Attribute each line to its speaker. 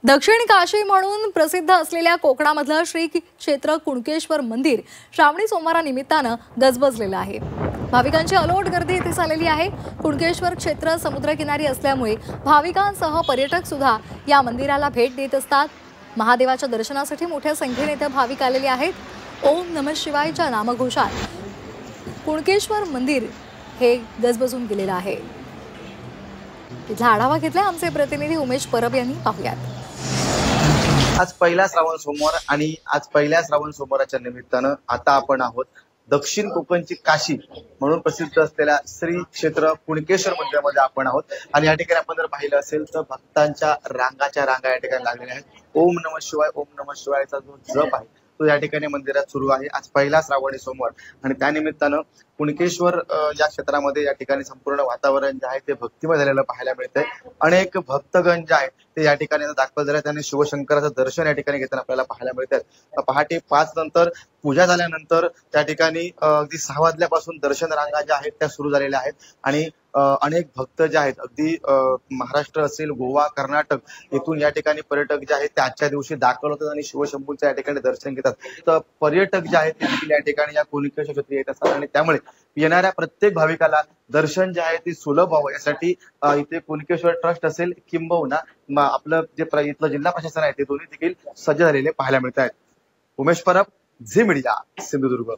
Speaker 1: दक्षिण काशी म्हणून प्रसिद्ध असलेल्या कोकणामधलं श्री क्षेत्र कुणकेश्वर मंदिर श्रावणी सोमवारानिमित्तानं गजबजलेलं आहे। भाविकांची अलोट गर्दी इथे झालेली आहे। कुणकेश्वर क्षेत्र समुद्रकिनारी असल्यामुळे भाविकांसह पर्यटक सुद्धा या मंदिराला भेट देत असतात। महादेवाच्या दर्शनासाठी मोठ्या संख्येने इथे भाविक आलेले आहेत। ओम नमः शिवायच्या नामघोषात कुणकेश्वर मंदिर हे गजबजून गेलेलं आहे। इथला आढावा घेतलाय आमचे प्रतिनिधी उमेश परब यांनी। पाहूयात।
Speaker 2: आज पहिला श्रावण सोमवार आणि आज पहिल्या श्रावण सोमवाराच्या निमित्तानं आता आपण आहोत दक्षिण कोकणची काशी म्हणून प्रसिद्ध असलेल्या श्री क्षेत्र कुणकेश्वर मंदिरामध्ये आपण आहोत। आणि या ठिकाणी आपण जर पाहिलं असेल तर भक्तांच्या रांगाच्या रांगा या ठिकाणी लागलेल्या आहेत। ओम नमः शिवाय ओम नमः शिवायचा जो जप आहे तो या ठिकाणी मंदिरात सुरू आहे। आज पहिला श्रावणी सोमवार आणि त्यानिमित्तानं कुणकेश्वर या क्षेत्रामध्ये या ठिकाणी संपूर्ण वातावरण जे आहे ते भक्तिमय झालेलं पाहायला मिळतंय। अनेक भक्तगण जे आहे ते या ठिकाणी दाखल झाले त्यांनी शिवशंकराचं दर्शन या ठिकाणी घेताना आपल्याला पाहायला मिळतात। पहाटे 5 नंतर पूजा झाल्यानंतर त्या ठिकाणी अगदी 6 वाजल्यापासून दर्शन रांगा ज्या आहेत त्या सुरू झालेल्या आहेत आणि अनेक भक्त जे आहेत अगदी महाराष्ट्र असेल गोवा कर्नाटक येथून या ठिकाणी पर्यटक जे आहेत ते आजच्या दिवशी दाखल होतात आणि शिवशंभूचं या ठिकाणी दर्शन घेतात। तर पर्यटक जे आहेत ते या ठिकाणी या कुणकेश्वर क्षेत्री येत असतात आणि त्यामुळे येणाऱ्या प्रत्येक भाविकाला दर्शन जे आहे ते सुलभ व्हावं यासाठी इथे कुणकेश्वर ट्रस्ट असेल किंबहुना आपलं जे इथलं जिल्हा प्रशासन आहे ते दोन्ही देखील सज्ज झालेले पाहायला मिळत आहेत। उमेश परब, झी मीडिया, सिंधुदुर्ग।